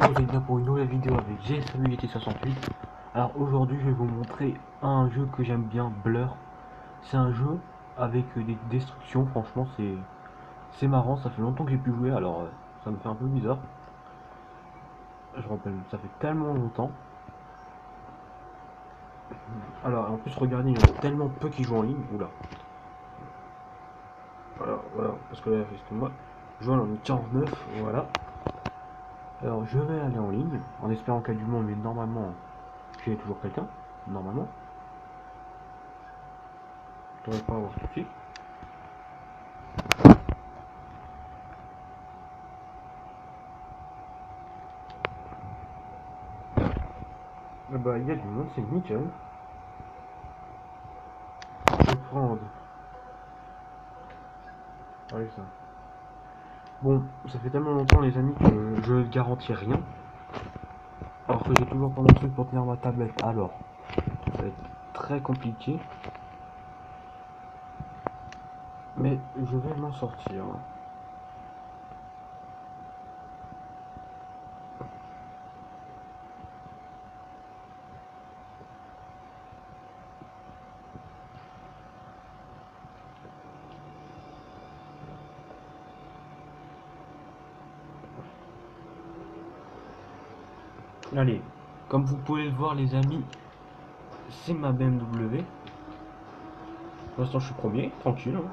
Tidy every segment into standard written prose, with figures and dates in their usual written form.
Bonjour, vous êtes bien pour une nouvelle vidéo avec GSWT68. Alors aujourd'hui je vais vous montrer un jeu que j'aime bien, Blur. C'est un jeu avec des destructions, franchement c'est marrant, ça fait longtemps que j'ai pu jouer, alors ça me fait un peu bizarre. Je rappelle, ça fait tellement longtemps. Alors en plus regardez, il y en a tellement peu qui jouent en ligne, oula. Voilà, parce que là, excuse-moi, je joue en 49, voilà. Alors je vais aller en ligne, en espérant qu'il y a du monde, mais normalement, j'ai toujours quelqu'un, normalement. Je devrais pas avoir de soucis. Bah, il y a du monde, c'est nickel. Je vais prendre. Allez, ça. Bon, ça fait tellement longtemps, les amis, que je ne garantis rien. Alors que j'ai toujours pas mon truc pour tenir ma tablette. Alors, ça va être très compliqué. Mais je vais m'en sortir. Allez, comme vous pouvez le voir, les amis, c'est ma BMW. Pour l'instant, je suis premier, tranquille. Hein.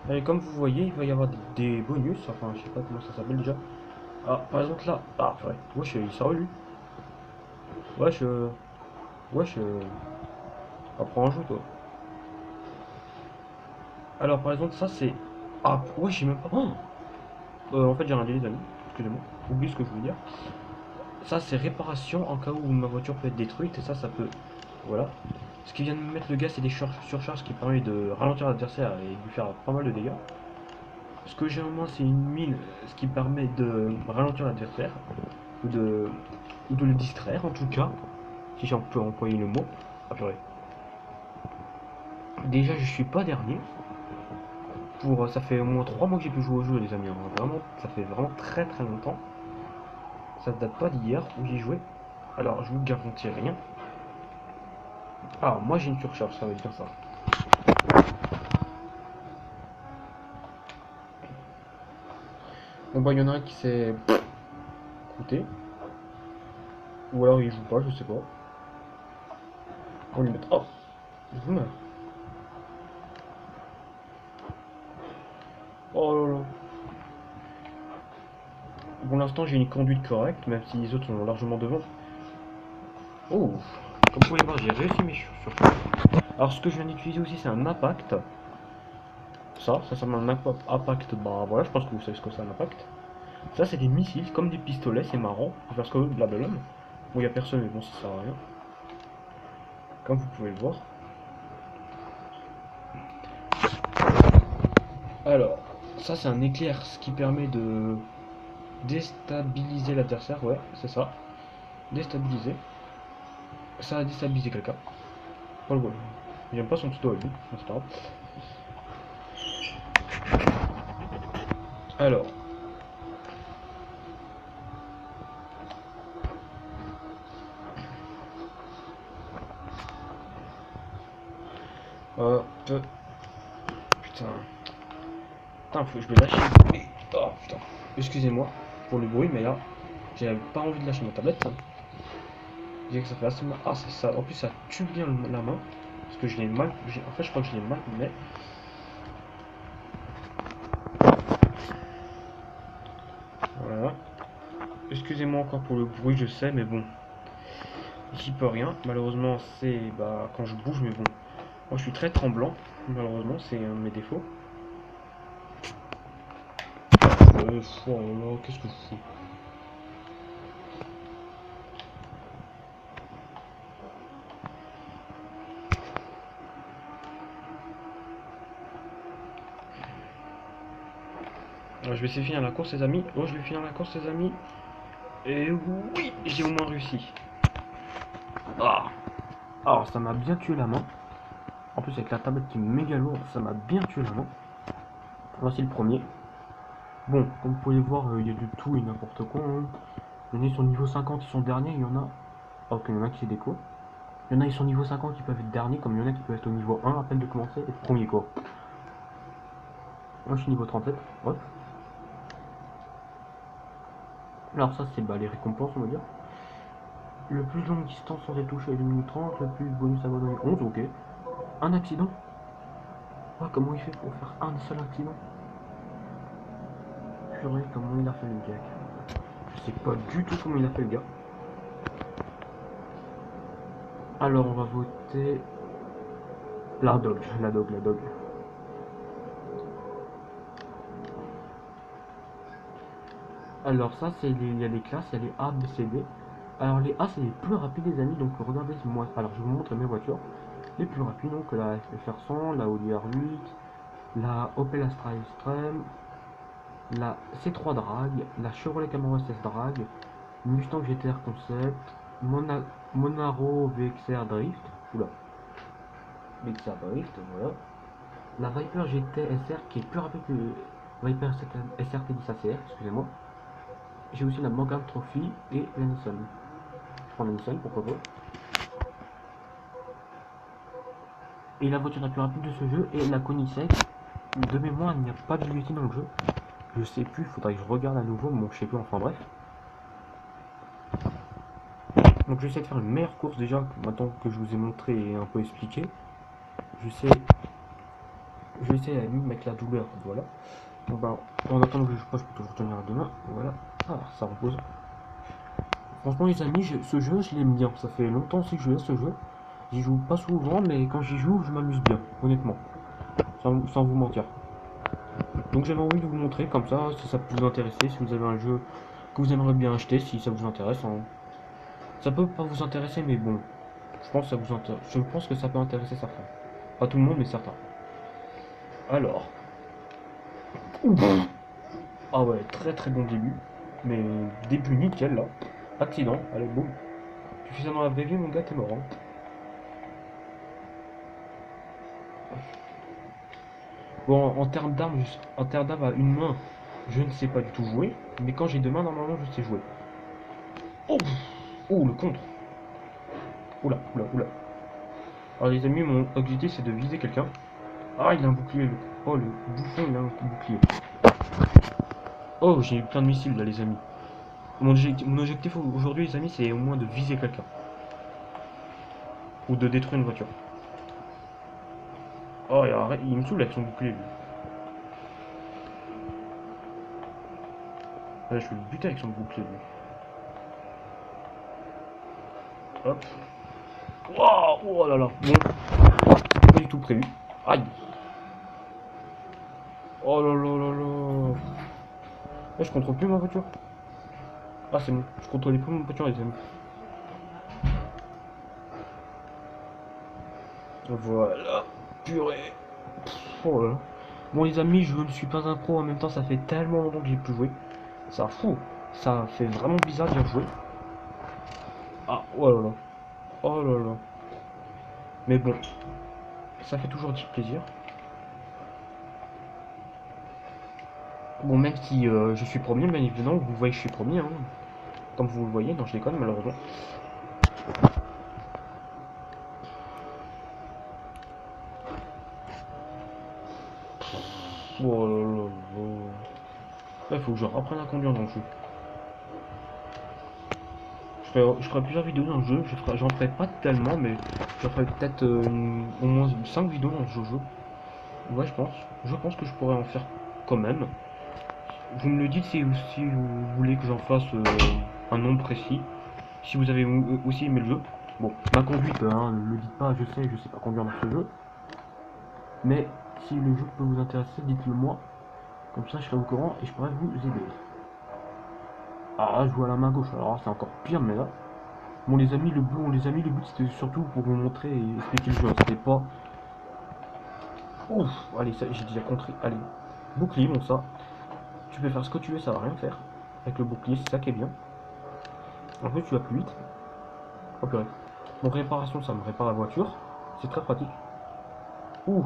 Allez, comme vous voyez, il va y avoir des bonus. Enfin, je sais pas comment ça s'appelle déjà. Ah, par exemple là. Ah, ouais. Wesh, il sort lui. Wesh, wesh, apprends un jeu, toi. Alors, par exemple, ça c'est. Ah, ouais, j'ai même pas. Oh, en fait, j'ai rien dit, les amis. Excusez-moi. Oublie ce que je voulais dire. Ça, c'est réparation en cas où ma voiture peut être détruite. Et ça peut. Voilà. Ce qui vient de me mettre le gars, c'est des surcharges qui permettent de ralentir l'adversaire et de lui faire pas mal de dégâts. Ce que j'ai en moins, c'est une mine, ce qui permet de ralentir l'adversaire. Ou de le distraire, en tout cas. Si j'en peux employer le mot. Ah, purée. Déjà, je suis pas dernier. Ça fait au moins 3 mois que j'ai pu jouer au jeu, les amis. Hein. Vraiment, ça fait vraiment très très longtemps. Ça date pas d'hier où j'y joué. Alors, je vous garantis rien. Ah, moi j'ai une surcharge, ça veut dire ça. Bon, bah, il y en a un qui s'est coûté. Ou alors il joue pas, je sais pas. On lui met. Oh, je meurs. Oh là là. Pour l'instant, j'ai une conduite correcte, même si les autres sont largement devant. Oh, comme vous pouvez voir, j'ai réussi mes surcharges. Alors, ce que je viens d'utiliser aussi, c'est un impact. Ça s'appelle un impact. Bah voilà, je pense que vous savez ce que c'est un impact. Ça, c'est des missiles, comme des pistolets, c'est marrant. Faut faire ce que vous blablabla. Bon, il n'y a personne, mais bon, ça sert à rien. Comme vous pouvez le voir. Alors, ça, c'est un éclair, ce qui permet de déstabiliser l'adversaire. Ouais, c'est ça. Déstabiliser. Ça a déstabilisé quelqu'un. Pas le bon. J'aime pas son tuto à lui, c'est pas grave. Alors. Putain. Putain, faut que je me lâche. Oh putain. Excusez-moi pour le bruit, mais là, j'avais pas envie de lâcher ma tablette. Je dirais que ça fait assez mal. Ah, c'est ça. En plus, ça tue bien la main. Parce que je l'ai mal. En fait, je crois que je l'ai mal, mais. Voilà. Excusez-moi encore pour le bruit, je sais, mais bon. J'y peux rien. Malheureusement, c'est bah, quand je bouge, mais bon. Moi, je suis très tremblant. Malheureusement, c'est un de mes défauts. Oh là, qu'est-ce que je fous? Alors, je vais essayer de finir la course, les amis. Oh, je vais finir la course, les amis. Et oui, j'ai au moins réussi. Ah. Alors, ça m'a bien tué la main. En plus, avec la tablette qui est méga lourde, ça m'a bien tué la main. Voici le premier. Bon, comme vous pouvez voir, il y a de tout et n'importe quoi, hein. Il y en a qui sont niveau 50, ils sont derniers, il y en a... Ah, ok, il y en a qui est déco. Il y en a qui sont niveau 50 qui peuvent être derniers, comme il y en a qui peuvent être au niveau 1 à peine de commencer et être premier quoi. Moi je suis niveau 37, hop. Alors ça c'est bah, les récompenses on va dire. Le plus longue distance sans être touché est 2 minutes 30, le plus bonus abandonné 11, ok. Un accident. Ouais, comment il fait pour faire un seul accident? Purée, comment il a fait le gars? Je sais pas du tout comment il a fait le gars. Alors on va voter la dog, la dog, la dog. Alors ça c'est il y a les classes, il y a les A, B, C, D. Alors les A c'est les plus rapides les amis, donc regardez moi. Alors je vous montre mes voitures. Les plus rapides donc la FR100, la Audi R8, la Opel Astra Extreme, la C3 Drag, la Chevrolet Camaro SS Drag, Mustang GTR Concept, Monaro VXR Drift, oula, VXR Drift, voilà. La Viper GT SR qui est plus rapide que le Viper SR T10 ACR, excusez-moi. J'ai aussi la Morgan Trophy et la Nissan. Je prends la Nissan, pourquoi pas. Et la voiture la plus rapide de ce jeu est la Koenigsegg. De mémoire, il n'y a pas de Yeti dans le jeu. Je sais plus, il faudrait que je regarde à nouveau, bon je sais plus, enfin bref. Donc j'essaie de faire une meilleure course déjà, maintenant que je vous ai montré et un peu expliqué. Je vais essayer à la limite avec la douleur, voilà. Donc bah, en attendant que je peux toujours tenir à deux mains, voilà. Ah, ça repose. Franchement les amis, ce jeu je l'aime bien, ça fait longtemps aussi que je joue à ce jeu. J'y joue pas souvent, mais quand j'y joue, je m'amuse bien, honnêtement. Sans vous mentir. Donc j'avais envie de vous montrer comme ça, si ça peut vous intéresser, si vous avez un jeu que vous aimeriez bien acheter, si ça vous intéresse, hein. Ça peut pas vous intéresser, mais bon, je pense que ça peut intéresser certains. Pas tout le monde, mais certains. Alors, ah ouais, très très bon début, mais début nickel là. Accident, allez boum. Tu fais ça dans la vraie vie, mon gars, t'es mort, hein. Bon, en termes d'armes à une main, je ne sais pas du tout jouer, mais quand j'ai deux mains, normalement, je sais jouer. Oh, oh le contre. Oula, oula, oula. Alors les amis, mon objectif c'est de viser quelqu'un. Ah, il a un bouclier. Oh, le bouffon, il a un bouclier. Oh, j'ai eu plein de missiles là, les amis. Mon objectif aujourd'hui, les amis, c'est au moins de viser quelqu'un. Ou de détruire une voiture. Oh, il me saoule avec son bouclier, lui. Là, je vais le buter avec son bouclier, lui. Hop. Waouh, oh là là. Bon, c'était pas du tout prévu. Aïe. Oh là là là là. Là, je contrôle plus ma voiture. Ah, c'est bon. Je contrôlais plus ma voiture, les amis. Voilà. Purée. Oh là là. Bon les amis, je ne suis pas un pro, en même temps ça fait tellement longtemps que j'ai plus joué. Ça fout. Ça fait vraiment bizarre d'y rejouer. Ah, oh là là. Oh là là. Mais bon, ça fait toujours du plaisir. Bon, même si je suis premier, bien évidemment, vous voyez que je suis premier, hein. Comme vous le voyez, non je déconne malheureusement. Oh là là là. Là, il faut que je reprenne à conduire dans le jeu. Je ferai plusieurs vidéos dans le jeu, j'en ferai pas tellement, mais je ferai peut-être au moins 5 vidéos dans ce jeu. Ouais, je pense que je pourrais en faire quand même. Vous me le dites si vous voulez que j'en fasse un nombre précis. Si vous avez aussi aimé le jeu. Bon, ma conduite, hein, ne le dites pas, je sais pas conduire dans ce jeu. Mais si le jeu peut vous intéresser, dites-le moi. Comme ça, je serai au courant et je pourrai vous aider. Ah, je joue à la main gauche, alors c'est encore pire, mais là. Bon, les amis, le but c'était surtout pour vous montrer et expliquer le jeu. C'était pas. Ouf, allez, j'ai déjà contré. Allez, bouclier, bon, ça. Tu peux faire ce que tu veux, ça va rien faire. Avec le bouclier, c'est ça qui est bien. En fait, tu vas plus vite. Oh purée. Donc réparation, ça me répare la voiture. C'est très pratique. Ouh.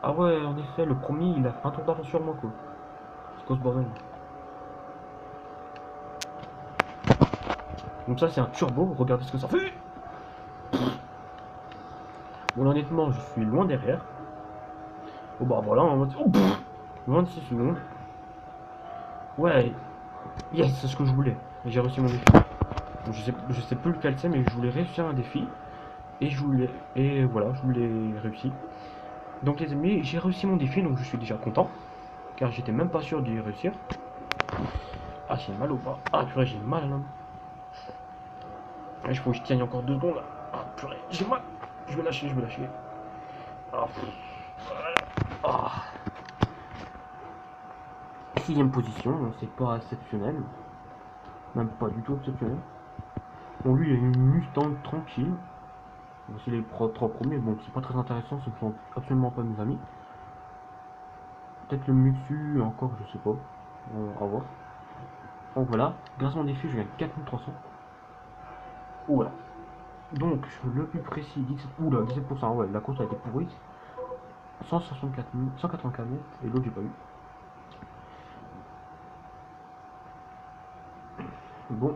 Ah ouais, en effet, le premier, il a fait un tour d'avance sur moi, quoi. C'est quoi ce bordel? Donc ça, c'est un turbo, regardez ce que ça fait. Bon, honnêtement, je suis loin derrière. Bon, bah voilà, oh, 26 secondes. Ouais, yes, c'est ce que je voulais. J'ai réussi mon défi. Je sais plus lequel c'est, mais je voulais réussir un défi. Et voilà, je l'ai réussi. Donc les amis, j'ai réussi mon défi, donc je suis déjà content. Car j'étais même pas sûr d'y réussir. Ah, j'ai mal ou pas? Ah, purée, j'ai mal là. Il faut que je tienne encore 2 secondes. Ah, purée, j'ai mal. Je vais lâcher, je vais lâcher. Ah, ah. 6ème position, c'est pas exceptionnel. Même pas du tout exceptionnel. Bon, lui, il a une Mustang tranquille. C'est les 3 premiers, bon, c'est pas très intéressant, ce ne sont absolument pas mes amis. Peut-être le Muxu, encore, je sais pas. On va voir. Donc voilà, grâce à mon défi, je gagne 4300. Oula. Donc, le plus précis, 17, oula, 17%, ouais, la course a été pourrie. 164 000, 184 mètres, et l'autre, j'ai pas eu. Bon,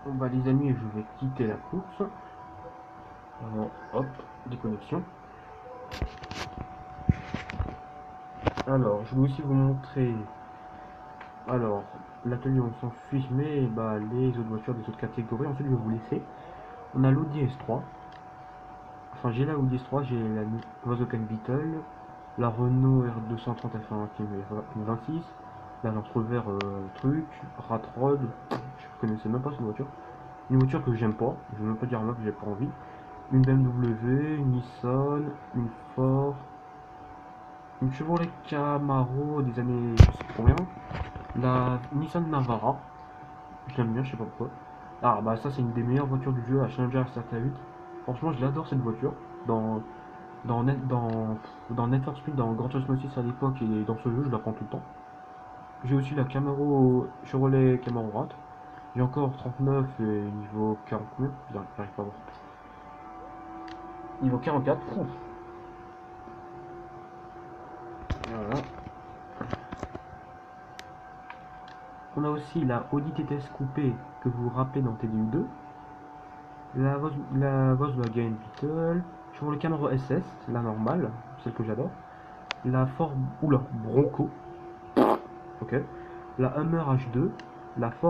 bah les amis, je vais quitter la course. Hop, déconnexion. Alors, je vais aussi vous montrer. Alors, l'atelier, on s'en fiche, mais bah, les autres voitures des autres catégories. Ensuite, je vais vous laisser. On a l'Audi S3. Enfin, j'ai la Audi S3, j'ai la Volkswagen Beetle, la Renault R230 F1 qui est 26, la Land Rover truc, Ratrod, je connaissais même pas cette voiture. Une voiture que j'aime pas, je vais même pas dire moi que j'ai pas envie. Une BMW, une Nissan, une Ford, une Chevrolet Camaro des années je sais pas combien, la Nissan Navara, je l'aime bien, je sais pas pourquoi. Ah bah ça c'est une des meilleures voitures du jeu, la Challenger SRT8. Franchement je l'adore cette voiture. Dans Need for Speed, dans Gran Turismo 6 à l'époque et dans ce jeu je la prends tout le temps. J'ai aussi la Camaro Chevrolet Camaro Rat. J'ai encore 39 et niveau 49, j'arrive pas à voir. Niveau 44, ouf. Voilà. On a aussi la Audi TTS coupée que vous vous rappelez dans TDU2. La Volkswagen Beetle. Sur le Camaro SS, la normale, celle que j'adore. La Ford. Oula, Bronco. Ok. La Hummer H2. La Ford.